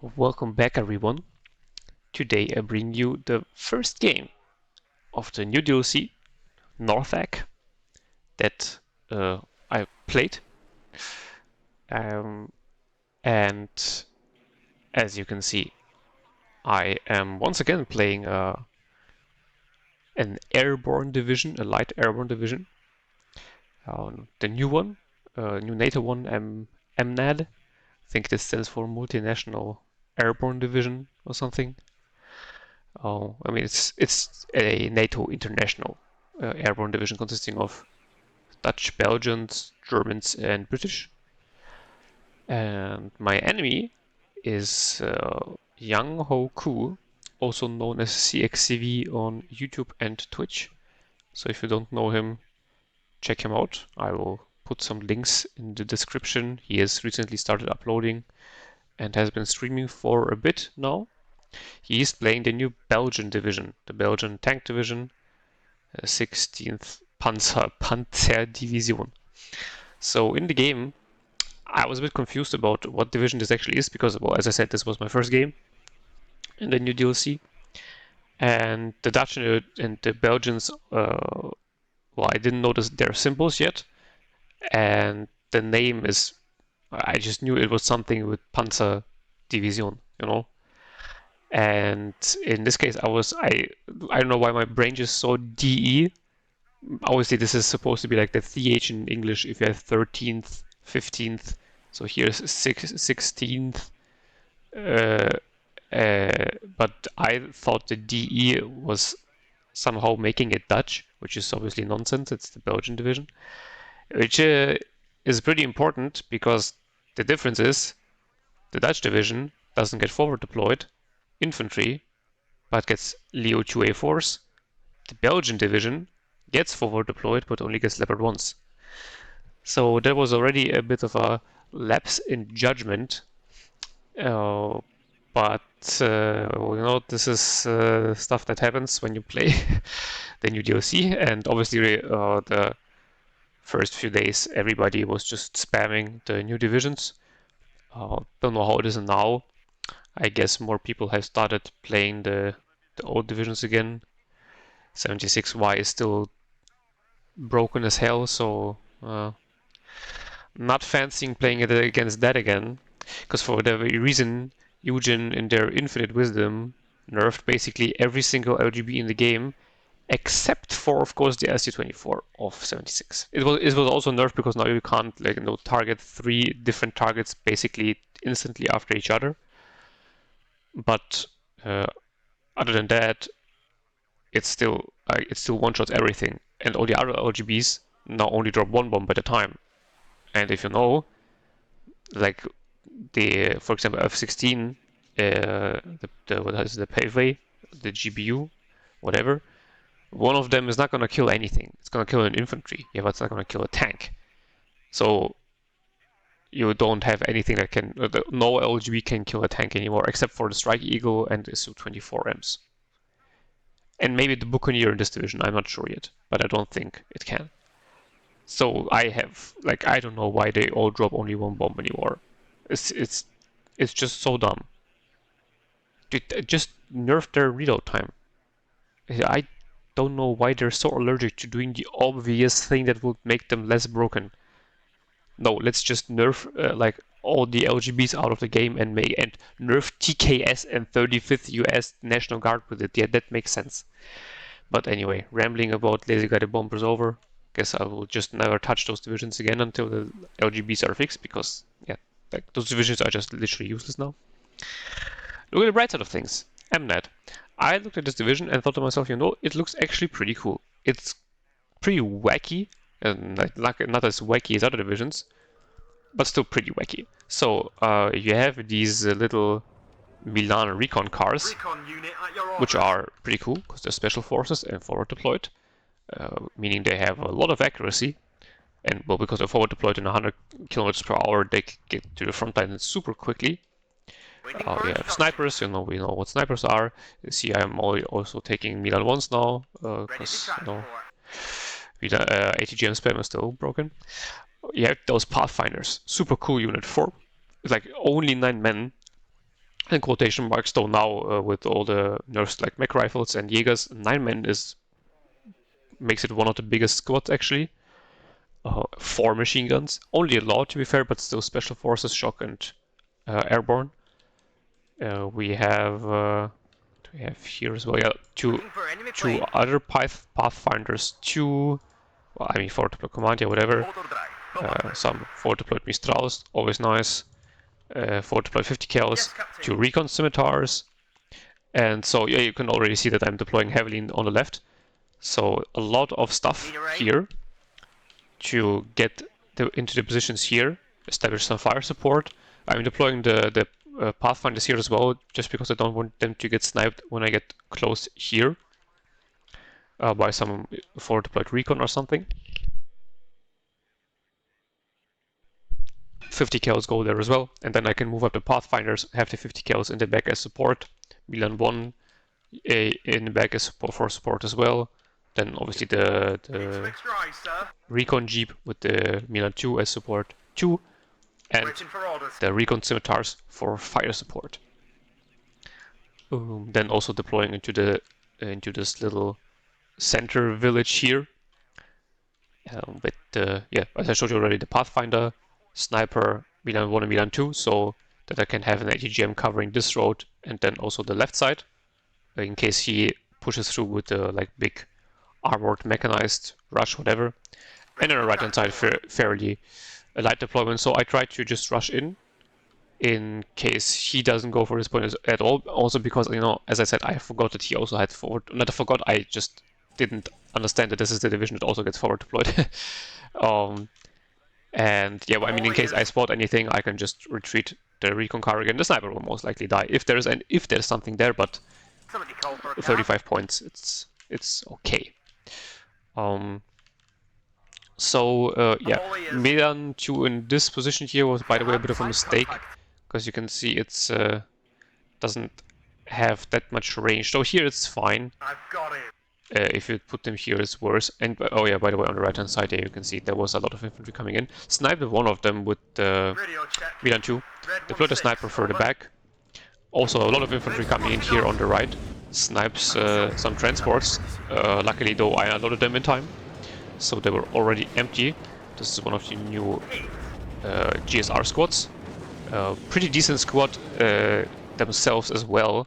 Welcome back everyone. Today I bring you the first game of the new DLC, NORTHAG, that I played. And as you can see, I am once again playing an airborne division, a light airborne division. The new one, new NATO one, MNAD. I think this stands for Multinational Airborne Division or something. I mean, it's a NATO international airborne division consisting of Dutch, Belgians, Germans, and British. And my enemy is Yang Ho Ku, also known as zxcv on YouTube and Twitch. So if you don't know him, check him out. I will put some links in the description. He has recently started uploading and has been streaming for a bit now. He is playing the new Belgian division, the Belgian tank division, 16th Pantserdivision. So in the game, I was a bit confused about what division this actually is because, well, as I said, this was my first game in the new DLC. And the Dutch and the Belgians, well, I didn't notice their symbols yet. And the name is, I just knew it was something with Pantserdivision, you know. And in this case, I don't know why my brain just saw DE. Obviously, this is supposed to be like the TH in English if you have 13th, 15th. So here's 16th. But I thought the DE was somehow making it Dutch, which is obviously nonsense. It's the Belgian division, which is pretty important because the difference is the Dutch division doesn't get forward deployed infantry, but gets Leo 2A force. The Belgian division gets forward deployed, but only gets Leopard 1s. So there was already a bit of a lapse in judgment. But this is stuff that happens when you play the new DLC, and obviously the first few days everybody was just spamming the new divisions. Don't know how it is now. I guess more people have started playing the old divisions again. 76Y is still broken as hell, so not fancying playing it against that again. Because for whatever reason, Eugen, in their infinite wisdom, nerfed basically every single LGB in the game, except for, of course, the SU-24 of 76. It was also nerfed because now you can't target 3 different targets basically instantly after each other. But other than that, it's still one-shots everything, and all the other LGBs now only drop 1 bomb at a time. And if you know, like for example, F-16, the paveway, the GBU, whatever, one of them is not gonna kill anything. It's gonna kill an infantry. Yeah, but it's not gonna kill a tank. So you don't have anything that can. No LGB can kill a tank anymore, except for the Strike Eagle and the Su-24Ms. And maybe the Buccaneer in this division. I'm not sure yet, but I don't think it can. So I don't know why they all drop only 1 bomb anymore. It's just so dumb. Just nerf their reload time. I don't know why they're so allergic to doing the obvious thing that would make them less broken. No, let's just nerf all the LGBs out of the game and nerf TKS and 35th US National Guard with it. Yeah, that makes sense. But anyway, rambling about laser guided bombers over. Guess I will just never touch those divisions again until the LGBs are fixed because yeah, those divisions are just literally useless now. Look at the bright side of things. MNAD. I looked at this division and thought to myself, it looks actually pretty cool. It's pretty wacky, and not as wacky as other divisions, but still pretty wacky. So you have these little Milan recon cars, which are pretty cool because they're special forces and forward deployed, meaning they have a lot of accuracy. And well, because they're forward deployed in 100 kilometers per hour, they get to the front line super quickly. We have snipers, we know what snipers are. You see, I'm also taking Milan 1s now, because ATGM spam is still broken. You have those Pathfinders, super cool unit for like only 9 men, in quotation marks though now with all the nerfs like mech rifles and Jägers, 9-man makes it one of the biggest squads actually. 4 machine guns, only a lot to be fair, but still special forces, shock and airborne. We have here as well, yeah, two other pathfinders, 2, well, I mean 4 deployed command, yeah, whatever. Some 4 deployed Mistrals, always nice. 4 deployed 50 cals, 2 recon scimitars, and so yeah, you can already see that I'm deploying heavily on the left. So a lot of stuff here to get into the positions here, establish some fire support. I'm deploying the Pathfinders here as well, just because I don't want them to get sniped when I get close here by some 4 deployed recon or something. 50 kills go there as well, and then I can move up the Pathfinders, have the 50 kills in the back as support, Milan 1 in the back as support for support as well. Then obviously the recon jeep with the Milan 2 as support 2, and the recon scimitars for fire support. Then also deploying into this little center village here. Yeah, as I showed you already, the Pathfinder, Sniper, Milan 1 and Milan 2, so that I can have an ATGM covering this road and then also the left side, in case he pushes through with the like big armored, mechanized rush, whatever. And on the right hand side, fairly light deployment, so I try to just rush in case he doesn't go for his point at all. Also because, you know, as I said, I forgot that he also had forward, not forgot, I just didn't understand that this is the division that also gets forward deployed. And yeah, well, I mean, in case I spot anything, I can just retreat the recon car again. The sniper will most likely die if there's something there, but 35 points, it's okay. Yeah, Milan 2 in this position here was, by the way, a bit of a mistake, because you can see it's doesn't have that much range. So here it's fine. I've got it. If you put them here, it's worse. And oh yeah, by the way, on the right hand side here, you can see there was a lot of infantry coming in. Sniped one of them with the Milan 2. Deployed a sniper further back. Also a lot of infantry coming in here on the right. Snipes some transports. Luckily though, I unloaded them in time, so they were already empty. This is one of the new GSR squads. Pretty decent squad themselves as well.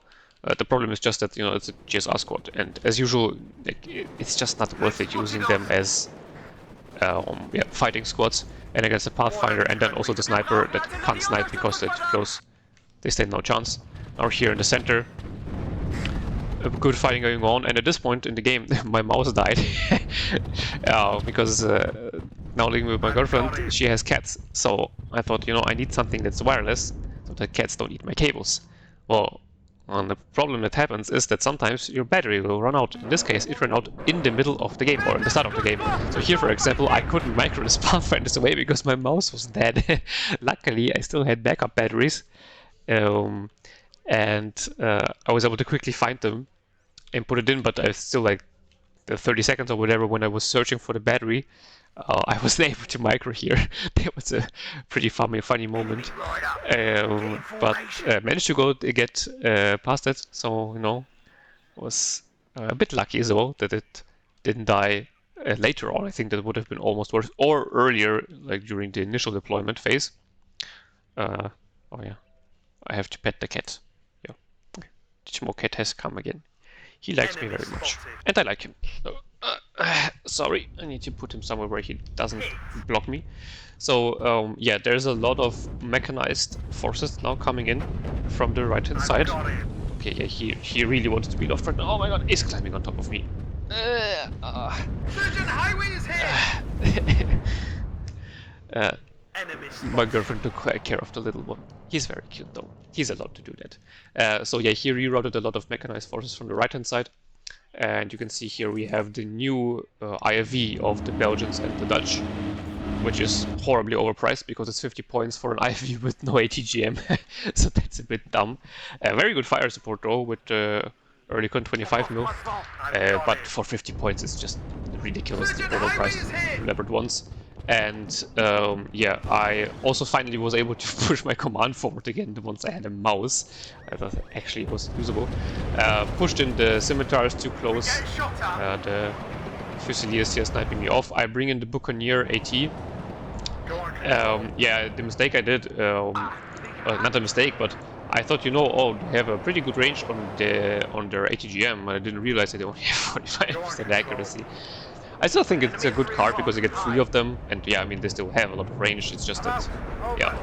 The problem is just that, you know, it's a GSR squad, and as usual, like, it's just not worth it using them as yeah, fighting squads. And against the Pathfinder and then also the sniper that can't snipe because they're too close, they stand no chance. Now here in the center, good fighting going on, and at this point in the game, my mouse died because now living with my girlfriend, she has cats. So I thought, you know, I need something that's wireless so that cats don't eat my cables. Well, the problem that happens is that sometimes your battery will run out. In this case, it ran out in the middle of the game, or in the start of the game. So here, for example, I couldn't micro the Pathfinders away because my mouse was dead. Luckily, I still had backup batteries, and I was able to quickly find them and put it in, but I still, like, the 30 seconds or whatever when I was searching for the battery, I wasn't able to micro here. That was a pretty funny moment, but managed to get past it. So, you know, was a bit lucky as well that it didn't die later on. I think that would have been almost worse, or earlier, like during the initial deployment phase. Oh yeah, I have to pet the cat. Yeah, Chimo cat has come again. He likes me very much, and I like him. Sorry, I need to put him somewhere where he doesn't block me. So yeah, there's a lot of mechanized forces now coming in from the right hand side. Okay, yeah, he really wants to be left right now. Oh my god, he's climbing on top of me. My girlfriend took care of the little one. He's very cute though. He's allowed to do that. So yeah, he rerouted a lot of mechanized forces from the right hand side. And you can see here we have the new IFV of the Belgians and the Dutch, which is horribly overpriced because it's 50 points for an IFV with no ATGM. So that's a bit dumb. Very good fire support though with Earlycon 25 mil, but for 50 points it's just ridiculously overpriced. Leopard ones. And yeah, I also finally was able to push my command forward again once I had a mouse. That actually was usable. Pushed in the scimitars too close. The Fusiliers here sniping me off. I bring in the Buccaneer AT. Yeah, the mistake I did, not a mistake, but I thought, you know, oh, they have a pretty good range on their ATGM, and I didn't realize that they only have 45% accuracy. I still think it's a good card because you get 3 of them, and yeah, I mean, they still have a lot of range, it's just that, yeah,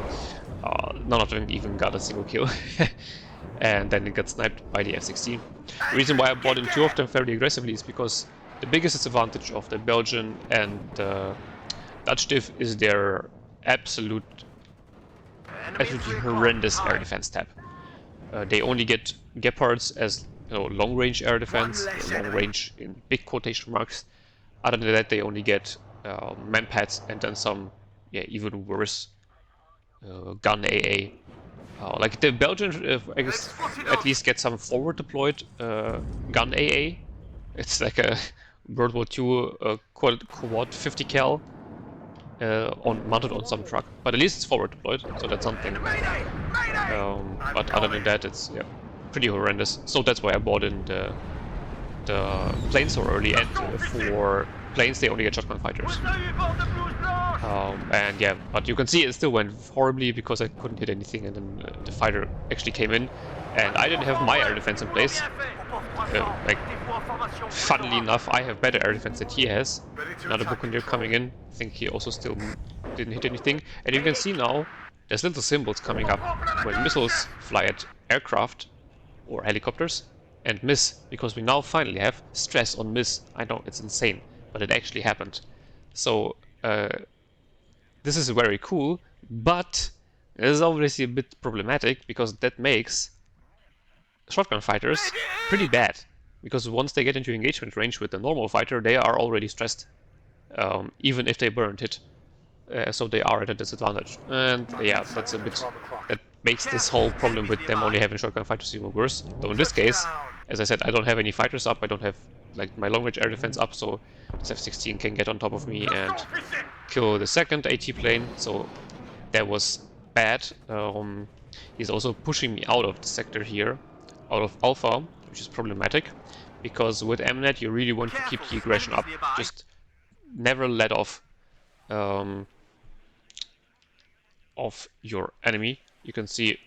none of them even got a single kill. And then it got sniped by the F-16. The reason why I bought in 2 of them fairly aggressively is because the biggest disadvantage of the Belgian and the Dutch div is their absolutely horrendous air defense tab. They only get Leopards as, you know, long-range air defense, long range in big quotation marks. Other than that, they only get manpads and then some, yeah, even worse gun AA. Like the Belgian, I guess, at least get some forward deployed gun AA. It's like a World War II quad 50 cal. Mounted on some truck, but at least it's forward deployed, so that's something. But other than that, it's, yeah, pretty horrendous. So that's why I bought in the planes so early, and for planes they only get shotgun fighters. And yeah, but you can see it still went horribly because I couldn't hit anything, and then the fighter actually came in, and I didn't have my air defense in place. Like, funnily enough, I have better air defense than he has. Another Buccaneer coming in. I think he also still didn't hit anything. And you can see now, there's little symbols coming up when missiles fly at aircraft or helicopters and miss, because we now finally have stress on miss. I know, it's insane, but it actually happened. So, this is very cool, but it is obviously a bit problematic, because that makes shotgun fighters pretty bad, because once they get into engagement range with a normal fighter, they are already stressed, even if they weren't hit. So they are at a disadvantage, and yeah, that's a bit, that makes this whole problem with them only having shotgun fighters even worse. Though in this case, as I said, I don't have any fighters up, I don't have like my long range air defense up, so this F-16 can get on top of me and kill the second AT plane, so that was bad. He's also pushing me out of the sector here, out of Alpha, which is problematic, because with MNAD you really want to keep the aggression up. Just never let off of your enemy. You can see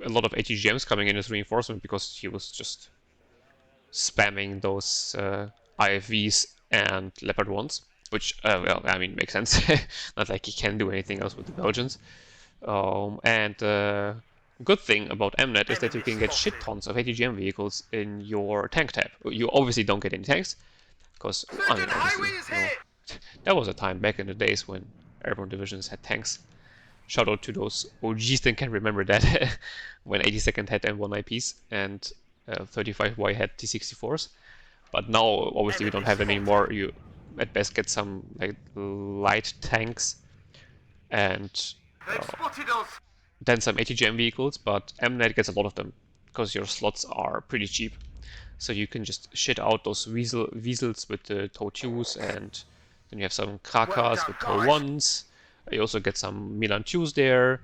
a lot of ATGMs coming in as reinforcement because he was just spamming those IFVs and Leopard 1s, which, well, I mean, makes sense. Not like he can do anything else with the Belgians. Good thing about MNAD is that you can get shit tons of ATGM vehicles in your tank tab. You obviously don't get any tanks, because, I mean, obviously, you know, that was a time back in the days when airborne divisions had tanks. Shout out to those OGs that can remember that, when 82nd had M1 IPs and 35Y had T64s. But now, obviously, we don't have any more. You, at best, get some like light tanks and then some ATGM vehicles, but MNAD gets a lot of them because your slots are pretty cheap. So you can just shit out those Weasels with the TOW 2s, and then you have some Krakas with TOW 1s. You also get some Milan 2s there.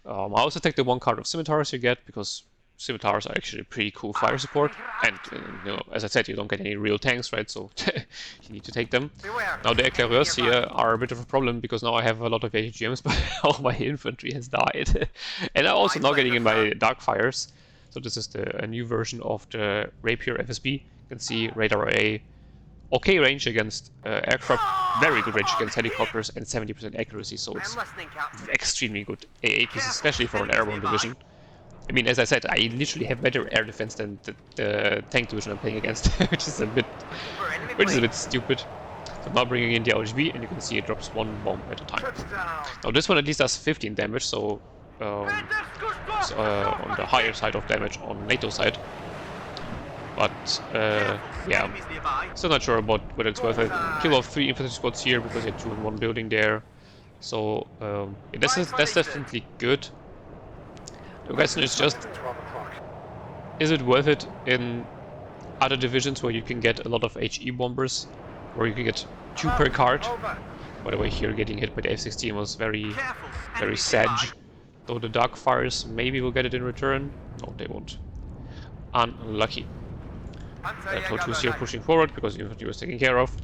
I also take the one card of Scimitars you get, because Scimitars are actually pretty cool fire support. And, you know, as I said, you don't get any real tanks, right? So you need to take them. Now the Éclaireurs here are a bit of a problem, because now I have a lot of ATGMs, but all my infantry has died. And I'm also now getting in my dark fires. So this is a new version of the Rapier FSB. You can see radar A, okay range against aircraft, very good range against helicopters, and 70% accuracy, so it's extremely good AA piece, especially for an airborne division. I mean, as I said, I literally have better air defense than the tank division I'm playing against, which is a bit stupid. So now bringing in the LGB, and you can see it drops one bomb at a time. Now this one at least does 15 damage, so it's on the higher side of damage on NATO side. But yeah, still not sure about whether it's worth it. Kill off 3 infantry squads here because you have 2 in one building there. So yeah, that's definitely good. The question is just, is it worth it in other divisions where you can get a lot of HE bombers, where you can get 2 per card? By the way, here getting hit by the F-16 was very sad. Though the dark fires maybe will get it in return. No, they won't. unlucky. TOTU's here pushing forward because the infantry was taken care of.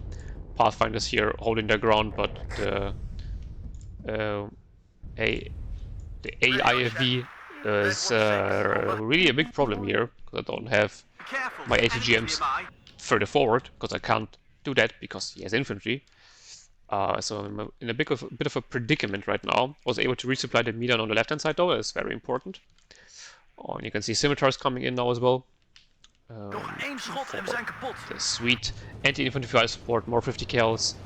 Pathfinders here holding their ground, but the AIFV is really a big problem here because I don't have my ATGMs further forward because I can't do that because he has infantry. So I'm in a bit of a predicament right now. Was able to resupply the median on the left hand side though. That's very important. And you can see scimitars coming in now as well. The sweet anti-infantry fire support, more 50 cals.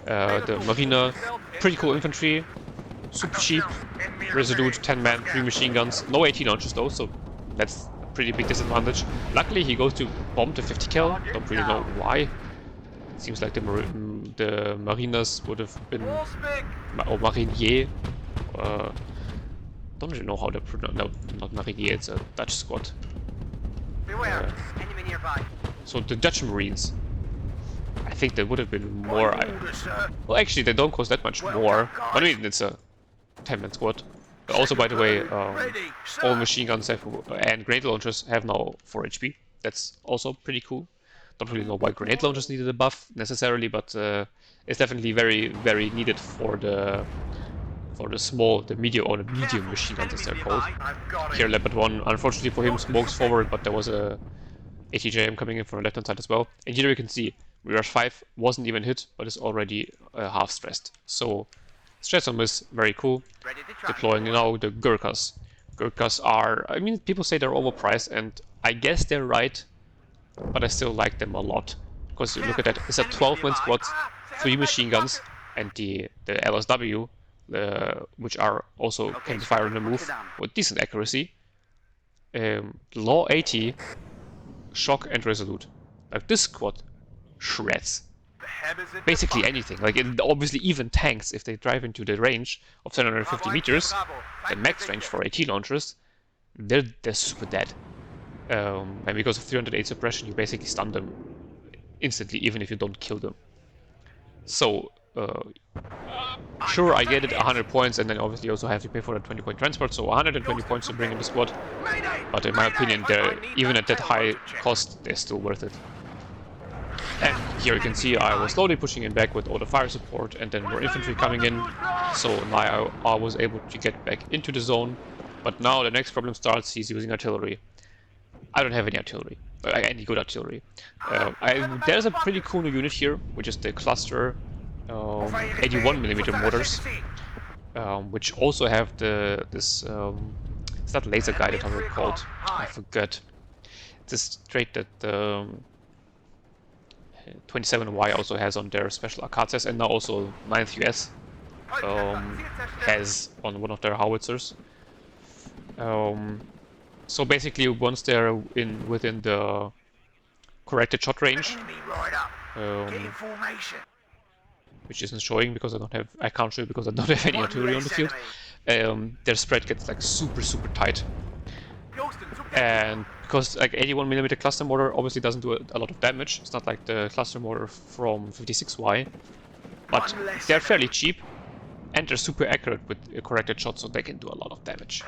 The Marine, pretty cool infantry, super cheap, resolute, 10 man, 3 machine guns, no 18 launches though, so that's a pretty big disadvantage. Luckily he goes to bomb the 50 cal, don't really know why. Seems like the Mariners would have been, or Marinier, don't really know how to pronounce, no, not Marinier, it's a Dutch squad. So the Dutch Marines, I think there would have been more. Well, actually, they don't cost that much more. I mean, it's a 10-man squad. Also, by the way, all machine guns have, and grenade launchers have now 4 HP. That's also pretty cool. Don't really know why grenade launchers needed a buff necessarily, but it's definitely very, very needed for the medium machine guns as they're called. Here, Leopard 1, unfortunately for him, smokes forward, but there was a ATGM coming in from the left hand side as well. And here you can see Mirage 5 wasn't even hit, but is already half stressed. So stress on is very cool. Deploying now the Gurkhas. Gurkhas are, I mean, people say they're overpriced, and I guess they're right, but I still like them a lot. Because you look at that, it's a 12-man squad, 3 machine guns, and the LSW, which are also can be fired on the move with decent accuracy. Law 80, shock and resolute. Like this squad shreds basically anything. Like obviously even tanks, if they drive into the range of 750 meters, the max range for AT launchers, they're super dead. And because of 308 suppression, you basically stun them instantly, even if you don't kill them. So sure, I get it, 100 points, and then obviously you also have to pay for the 20-point transport, so 120 points to bring in the squad. But in my opinion, even at that high cost, they're still worth it. And here you can see I was slowly pushing him back with all the fire support, and then more infantry coming in. So now I was able to get back into the zone. But now the next problem starts. He's using artillery. I don't have any artillery, any good artillery. There's a pretty cool new unit here, which is the cluster 81mm mortars, which also have this it's not laser guided, how it's called, I forgot. This trait that 27Y also has on their special Akatsas, and now also 9th US has on one of their howitzers. So basically, once they're within the corrected shot range, which isn't showing because I can't show it because I don't have any artillery on the field, their spread gets like super tight. And because like 81mm cluster mortar obviously doesn't do a lot of damage, it's not like the cluster mortar from 56Y, but they're fairly cheap and they're super accurate with a corrected shot, so they can do a lot of damage.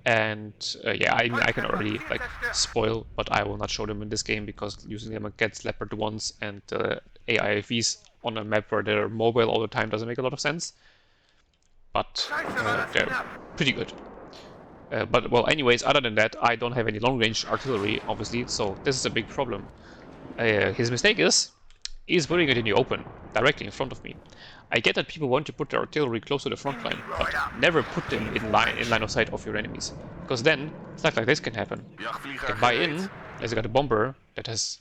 Yeah, I can already like spoil, but I will not show them in this game because using them against Leopard 1s and AIFVs on a map where they're mobile all the time doesn't make a lot of sense. But they're pretty good. But well, anyways, other than that, I don't have any long-range artillery, obviously, so this is a big problem. His mistake is he's putting it in the open, directly in front of me. I get that people want to put their artillery close to the front line, but never put them in line of sight of your enemies, because then stuff like this can happen. You can buy in, there's got a bomber that has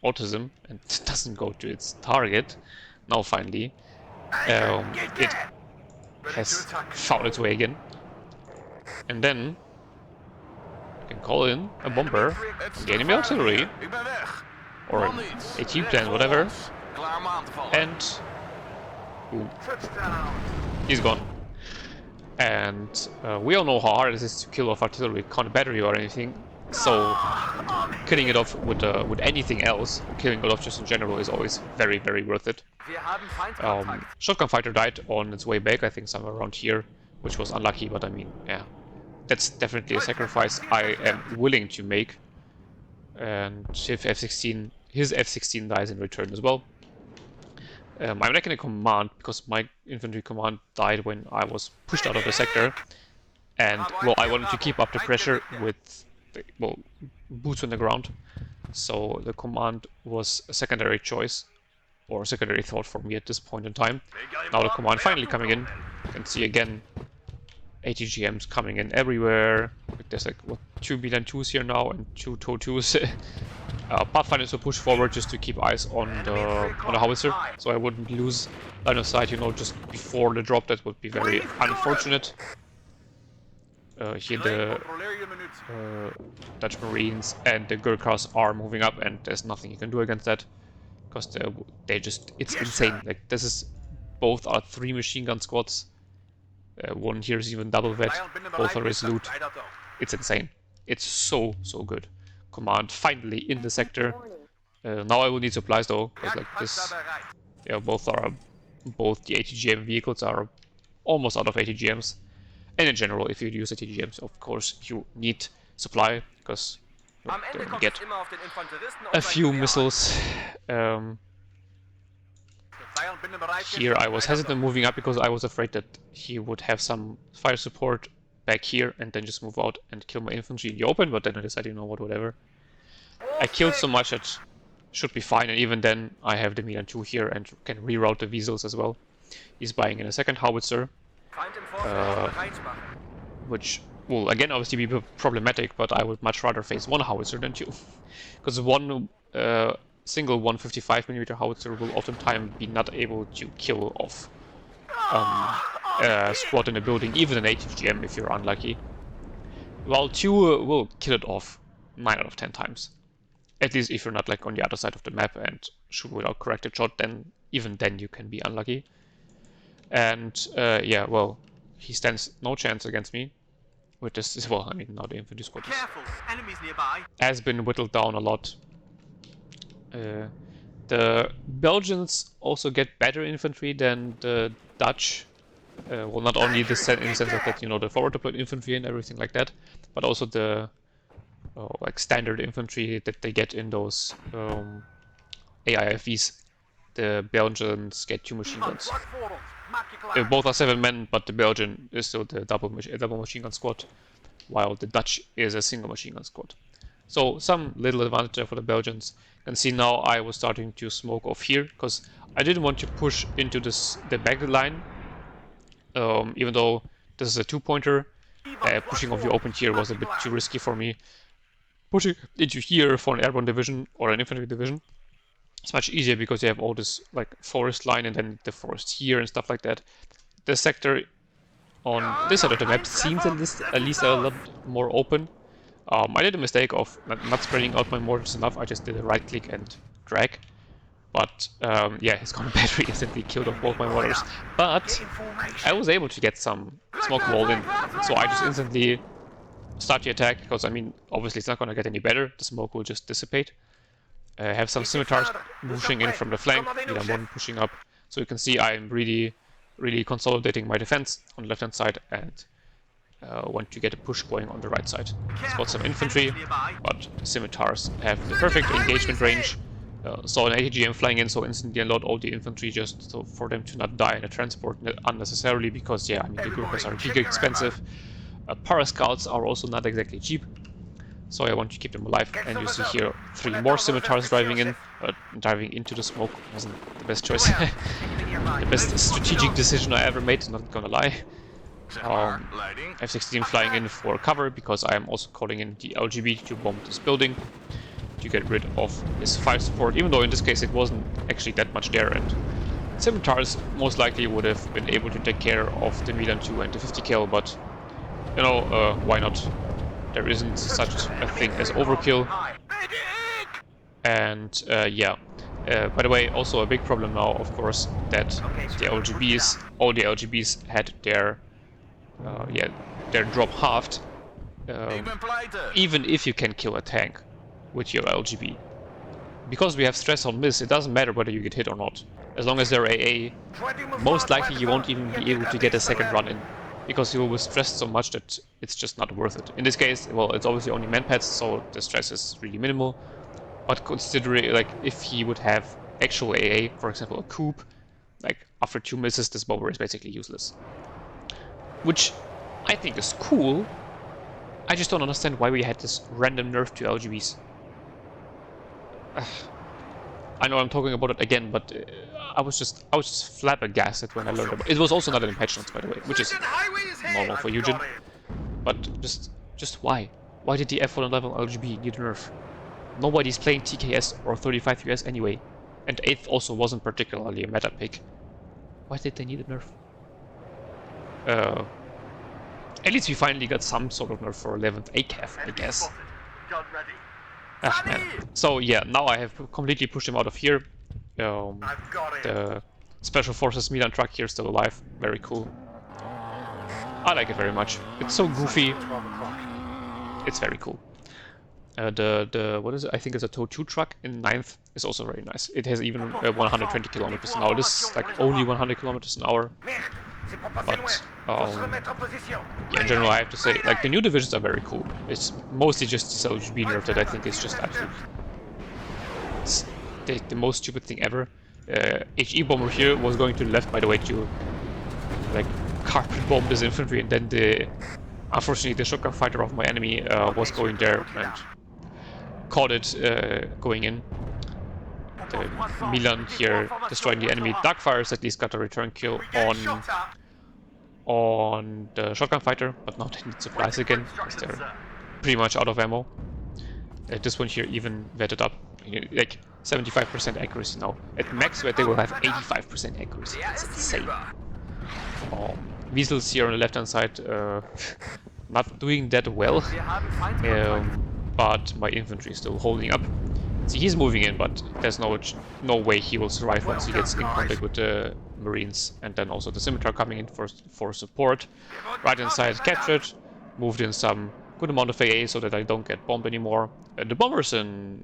autism and doesn't go to its target. Now finally, it has found its way again. And then you can call in a bomber, the enemy artillery, or AT plan, whatever, and boom, he's gone. And we all know how hard it is to kill off artillery, can't battery or anything. So killing it off with anything else, killing it off just in general, is always very worth it. Shotgun fighter died on its way back, I think somewhere around here, which was unlucky, but I mean, yeah, that's definitely a sacrifice I am willing to make. And if his F-16 dies in return as well. I'm not going to command because my infantry command died when I was pushed out of the sector. And, well, I wanted to keep up the pressure with, well, boots on the ground. So the command was a secondary choice, or a secondary thought for me at this point in time. Now the command finally coming in. You can see again, ATGMs coming in everywhere. There's like, what, 2 BN2s here now and 2 TOW2s. Pathfinders will push forward just to keep eyes on the howitzer, so I wouldn't lose line of sight, you know, just before the drop. That would be very unfortunate. Here the Dutch Marines and the Gurkhas are moving up, and there's nothing you can do against that, because they just, it's insane. Like, this is, both are 3 machine gun squads. One here is even double vet, both are resolute. It's insane. It's so good. Command finally in the sector. Now I will need supplies though, because like this, yeah, both the ATGM vehicles are almost out of ATGMs. And in general, if you use ATGMs, of course, you need supply, because you get a few missiles. Here I was hesitant moving up because I was afraid that he would have some fire support back here and then just move out and kill my infantry in the open, but then I decided, you know what, whatever. I killed so much that should be fine, and even then I have the Milan 2 here and can reroute the Wiesels as well. He's buying in a second howitzer, which will again obviously be problematic, but I would much rather face 1 howitzer than 2. Because one single 155mm howitzer will oftentimes be not able to kill off a squad in a building, even an ATGM if you're unlucky. While 2 will kill it off 9 out of 10 times. At least if you're not like on the other side of the map and shoot without corrected shot, then even then you can be unlucky. And yeah, well, he stands no chance against me. With this, well, I mean, now the infantry squad has been whittled down a lot. The Belgians also get better infantry than the Dutch. Well, not only in the sense of that, you know, the forward deployed infantry and everything like that, but also the like standard infantry that they get in those AIFVs. The Belgians get 2 machine guns. Both are 7 men, but the Belgian is still the double machine gun squad, while the Dutch is a single machine gun squad. So some little advantage there for the Belgians. And see, now I was starting to smoke off here because I didn't want to push into the back line, even though this is a 2-pointer. Pushing off the open here was a bit too risky for me. Pushing into here for an airborne division or an infantry division, it's much easier because you have all this like forest line and then the forest here and stuff like that. The sector on this side of the map seems at least a lot more open. I did a mistake of not spreading out my mortars enough. I just did a right click and drag. But yeah, his counter battery instantly killed off both my mortars. But I was able to get some smoke wall in, so I just instantly start the attack, because I mean, obviously it's not going to get any better. The smoke will just dissipate. Have some scimitars pushing in from the flank, one pushing up. So you can see I'm really consolidating my defense on the left hand side and want to get a push going on the right side. Spot some infantry, but scimitars have the perfect engagement range. Saw an ATGM flying in, so instantly unload all the infantry just so for them to not die in a transport unnecessarily, because yeah, I mean the Gurkhas are giga expensive. Parascouts are also not exactly cheap, so I want to keep them alive. And you see here 3 more scimitars driving in, diving into the smoke. Wasn't the best choice. The best strategic decision I ever made, not gonna lie. F-16 flying in for cover, because I am also calling in the LGB to bomb this building to get rid of his fire support, even though in this case it wasn't actually that much there, and scimitars most likely would have been able to take care of the Milan 2 and the 50 cal, but you know, why not? There isn't such a thing as overkill. And yeah, by the way, also a big problem now, of course, that the LGBs, all the LGBs had their drop halved, even if you can kill a tank with your LGB. Because we have stress on miss, it doesn't matter whether you get hit or not. As long as they're AA, most likely you won't even be able to get a second run in. because he will be stressed so much that it's just not worth it. In this case, well, it's obviously only manpads, so the stress is really minimal. But considering, like, if he would have actual AA, for example, a coup, like, after 2 misses, this bomber is basically useless. Which I think is cool. I just don't understand why we had this random nerf to LGBs. I know I'm talking about it again, but I was just flabbergasted when I learned about it. It was also not in patch notes, by the way, which is normal for Eugen. But just why? Why did the F111 LGB need a nerf? Nobody's playing TKS or 35 US anyway, and 8th also wasn't particularly a meta pick. Why did they need a nerf? At least we finally got some sort of nerf for 11th ACAF, I guess. Ah, man. So yeah, now I have completely pushed him out of here. The Special Forces Milan truck here is still alive. Very cool. I like it very much. It's so goofy. It's very cool. The what is it? I think it's a TOW 2 truck in 9th is also very nice. It has even 120 kilometers an hour. This is like only 100 kilometers an hour. But yeah, in general, I have to say, like, the new divisions are very cool. It's mostly just this LGB nerf that I think is just absolutely the most stupid thing ever. HE bomber here was going to the left, by the way, to like carpet bomb this infantry, and then unfortunately the shotgun fighter of my enemy was going there and caught it going in. The Milan here destroying the enemy Darkfires at least got a return kill on the shotgun fighter, but now they need supplies again because they're pretty much out of ammo. This one here even vetted up, like 75% accuracy now. At max where they will have 85% accuracy. That's insane. Weasels here on the left hand side, not doing that well, but my infantry is still holding up. See, he's moving in, but there's no way he will survive once he gets in contact with the Marines, and then also the Scimitar coming in for support. Right hand side captured, moved in some good amount of AA so that I don't get bombed anymore. The bombers in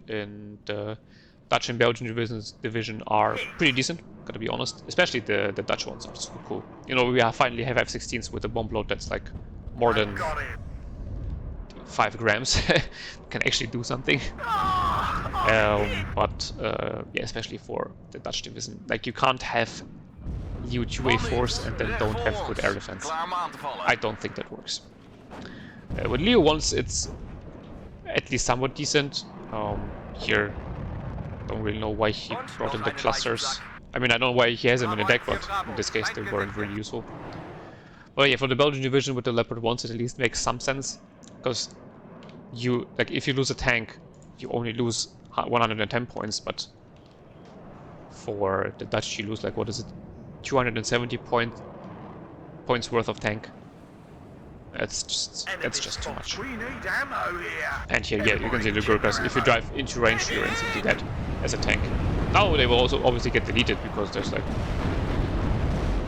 the Dutch and Belgian division are pretty decent, gotta be honest. Especially the Dutch ones are super cool. You know, we finally have F-16s with a bomb load that's like more than 5 grams. Can actually do something. But yeah, especially for the Dutch division, like, you can't have U2A4s and then don't have good air defense. I don't think that works. With Leo once it's at least somewhat decent. Here, don't really know why he brought in the clusters. I mean, I don't know why he has them in the deck, but in this case they weren't really useful. But yeah, for the Belgian division with the Leopard ones, it at least makes some sense, because if you lose a tank, you only lose 110 points, but for the Dutch you lose, like, what is it, 270 points worth of tank. That's just too much. And here, yeah, you can see the Gurkhas, if you drive into range, you're instantly dead as a tank. Now they will also obviously get deleted because there's like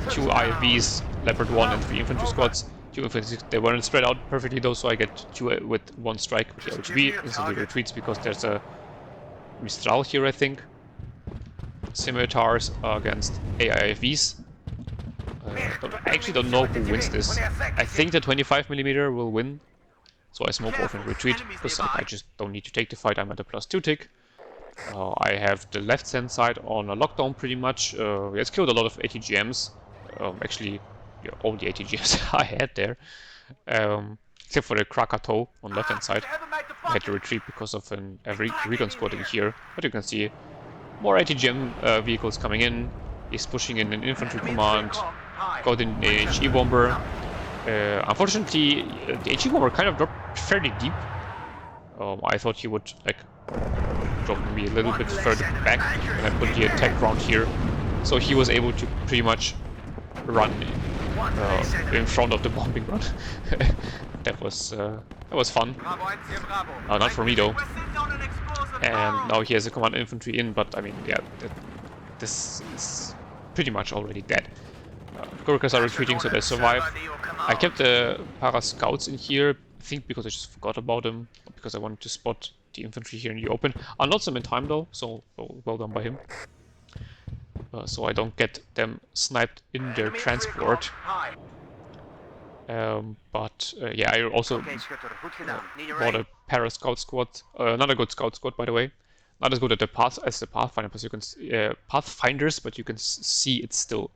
2 IFVs, Leopard 1 and 3 infantry squads. 2 infantry, they weren't spread out perfectly though, so I get 2 with 1 strike with the LGB, instantly retreats because there's a Mistral here, I think. Scimitars against AIFVs. I actually don't know who wins this. I think the 25mm will win, so I smoke off and retreat, because I just don't need to take the fight, I'm at a +2 tick. I have the left hand side on a lockdown pretty much. It's killed a lot of ATGMs. Actually, yeah, all the ATGMs I had there. Except for the Krakatoa on the left hand side. I had to retreat because of every recon squad in here. But you can see more ATGM vehicles coming in. He's pushing in an infantry command. Got in a HE bomber. Unfortunately, the HE bomber kind of dropped fairly deep. I thought he would like drop me a little bit further back when I put the attack round here. So he was able to pretty much run in front of the bombing run. That was fun. Not for me though. And now he has a command infantry in, but I mean, yeah, this is pretty much already dead. Gurkhas are retreating, so they survive. I kept the para scouts in here, I think because I just forgot about them, because I wanted to spot the infantry here in the open. I'll not them in time though, so well done by him. So I don't get them sniped in their transport. But yeah, I also bought a para scout squad. Not a good scout squad, by the way. Not as good at the as the Pathfinder, but you can Pathfinders, but you can see it's still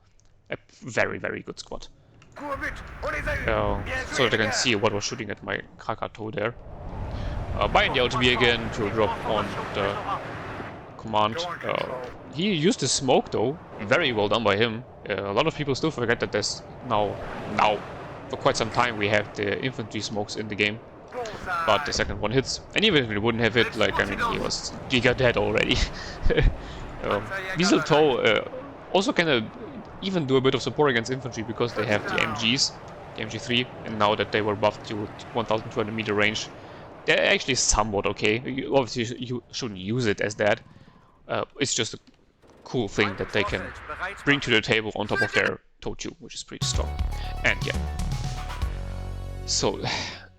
a very very good squad. So that I can see what was shooting at my Kakato there. Buying the LTB again to drop on the command. He used the smoke though, very well done by him. A lot of people still forget that there's now for quite some time we have the infantry smokes in the game. But the second one hits, and even if it wouldn't have hit, like, I mean, he was giga dead already. Mistletoe also can even do a bit of support against infantry because they have the MGs, the MG3, and now that they were buffed to 1200 meter range, they're actually somewhat okay. Obviously, you shouldn't use it as that. It's just a cool thing that they can bring to the table on top of their Tochu, which is pretty strong. And yeah. So,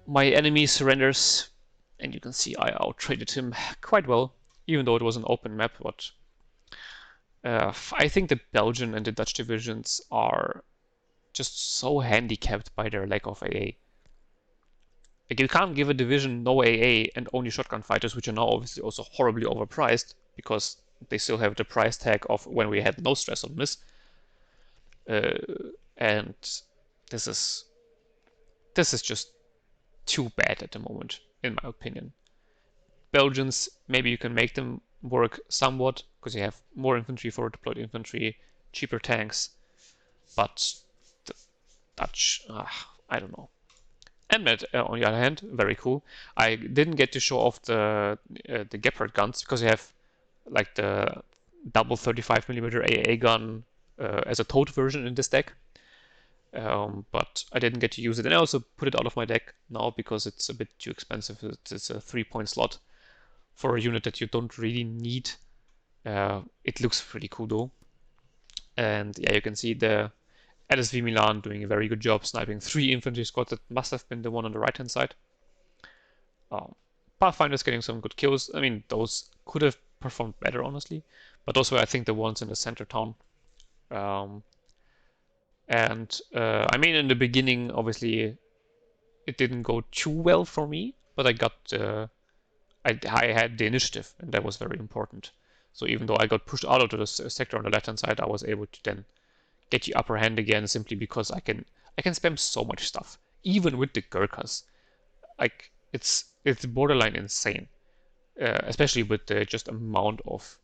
my enemy surrenders, and you can see I outtraded him quite well, even though it was an open map, but I think the Belgian and the Dutch divisions are just so handicapped by their lack of AA. Like, you can't give a division no AA and only shotgun fighters, which are now obviously also horribly overpriced, because they still have the price tag of when we had no stress on this. And this is just too bad at the moment, in my opinion. Belgians, maybe you can make them work somewhat, because you have more infantry for deployed infantry, cheaper tanks, but the Dutch, I don't know. MNAD, on the other hand, very cool. I didn't get to show off the Leopard guns, because you have like the double 35mm AA gun as a tote version in this deck. But I didn't get to use it, and I also put it out of my deck now because it's a bit too expensive. It's a 3-point slot for a unit that you don't really need. It looks pretty cool though. And yeah, you can see the LSV Milan doing a very good job sniping 3 infantry squads. That must have been the one on the right hand side. Pathfinder's getting some good kills. I mean, those could have performed better, honestly, but those were, I think, the ones in the center town. I mean, in the beginning, obviously, it didn't go too well for me, but I got I had the initiative, and that was very important. So even though I got pushed out of the sector on the left-hand side, I was able to then get the upper hand again, simply because I can spam so much stuff, even with the Gurkhas. Like, it's borderline insane, especially with the just amount of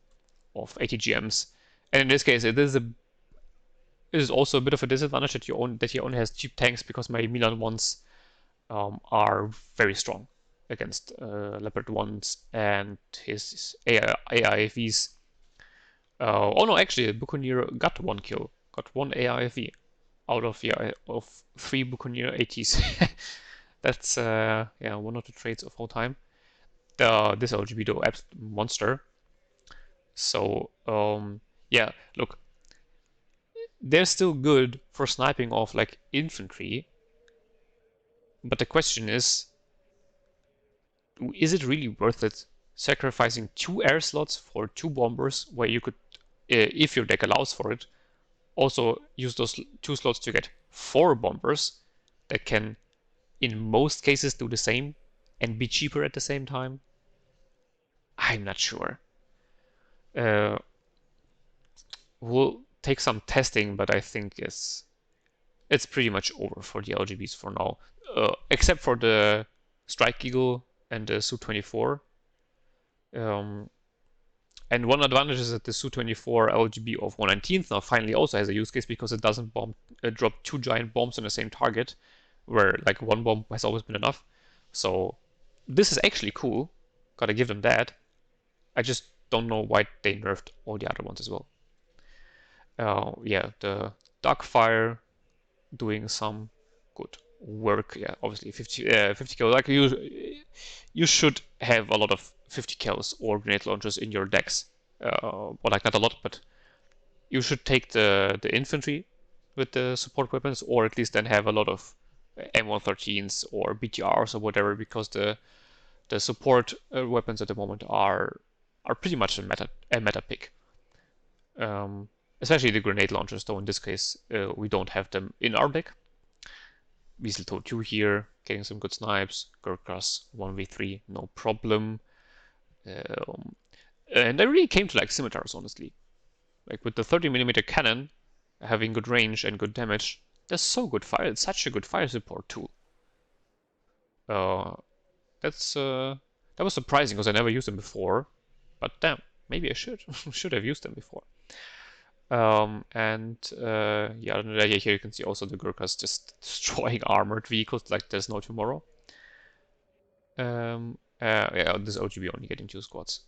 ATGMs. And in this case, it is also a bit of a disadvantage that he only has cheap tanks, because my Milan ones are very strong against Leopard ones and his AIFVs. Oh no, actually, Buccaneer got one kill, got one AIFV out of 3 Buccaneer ATs. That's yeah, one of the traits of all time. This LGB though, absolute monster. So yeah, look, they're still good for sniping off like infantry, but the question is it really worth it sacrificing 2 air slots for 2 bombers, where you could, if your deck allows for it, also use those 2 slots to get 4 bombers that can, in most cases, do the same and be cheaper at the same time? I'm not sure. We'll take some testing, but I think it's pretty much over for the LGBs for now, except for the Strike Eagle and the Su-24. And one advantage is that the Su-24 LGB of 119th now finally also has a use case, because it doesn't drop 2 giant bombs on the same target, where like 1 bomb has always been enough. So this is actually cool. Gotta give them that. I just don't know why they nerfed all the other ones as well. Yeah, the Darkfire doing some good work. Yeah, obviously 50 kills. Like, you should have a lot of 50 kills or grenade launchers in your decks. Well, like, not a lot, but you should take the infantry with the support weapons, or at least then have a lot of M113s or BTRs or whatever, because the support weapons at the moment are pretty much a meta pick. Especially the grenade launchers, though in this case we don't have them in our deck. Weasel 2 here, getting some good snipes. Gurkhas 1v3, no problem. And I really came to like scimitars, honestly. Like with the 30mm cannon, having good range and good damage, that's so good fire. It's such a good fire support tool. Uh, that was surprising because I never used them before. But damn, maybe I should have used them before. Yeah, here you can see also the Gurkhas just destroying armored vehicles like there's no tomorrow. Yeah, this OGB only getting 2 squads.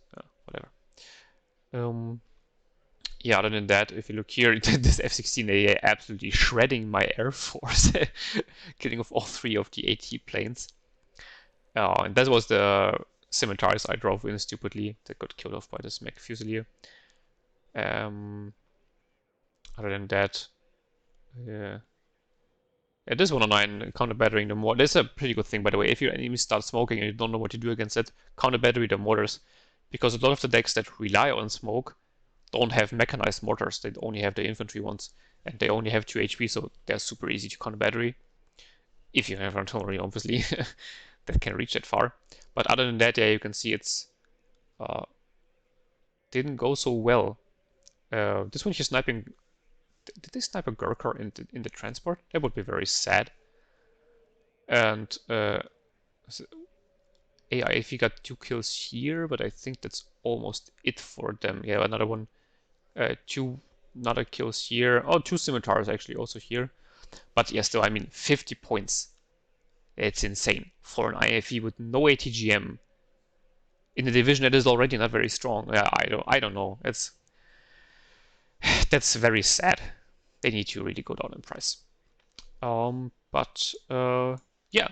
Whatever. Yeah, other than that, if you look here, this F-16A absolutely shredding my Air Force, killing off all 3 of the AT planes. And that was the scimitars I drove in stupidly that got killed off by this mech Fusilier. Other than that, yeah, this 109 counter battering the mortar. That's a pretty good thing, by the way. If your enemies start smoking and you don't know what to do against it, counter battery the mortars, because a lot of the decks that rely on smoke don't have mechanized mortars. They only have the infantry ones, and they only have 2 HP, so they're super easy to counter battery. If you have artillery, obviously, that can reach that far. But other than that, yeah, you can see it's didn't go so well. This one he's sniping. Did they snipe a Gurkha in the transport? That would be very sad. And if he got 2 kills here, but I think that's almost it for them. Yeah, another one. 2 another kills here. Oh, 2 scimitars actually also here. But yeah, still, I mean, 50 points. It's insane for an IFE with no ATGM in a division that is already not very strong. Yeah, I don't know. That's very sad. They need to really go down in price. Yeah,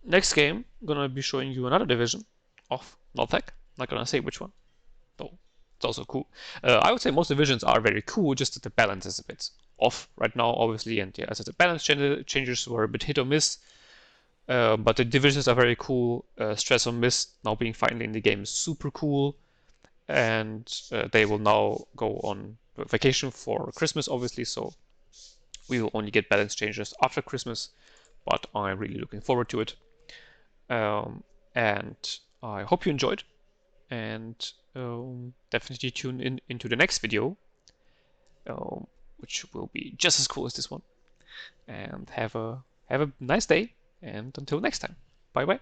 next game I'm gonna be showing you another division of NORTHAG. Not gonna say which one, though. It's also cool. I would say most divisions are very cool, just that the balance is a bit off right now, obviously. And yeah, as the balance changes were a bit hit or miss. But the divisions are very cool. Stress on Miss now being finally in the game is super cool. And they will now go on vacation for Christmas, obviously. So we will only get balance changes after Christmas. But I'm really looking forward to it. And I hope you enjoyed. And definitely tune in into the next video, which will be just as cool as this one. And have a nice day. And until next time, bye bye.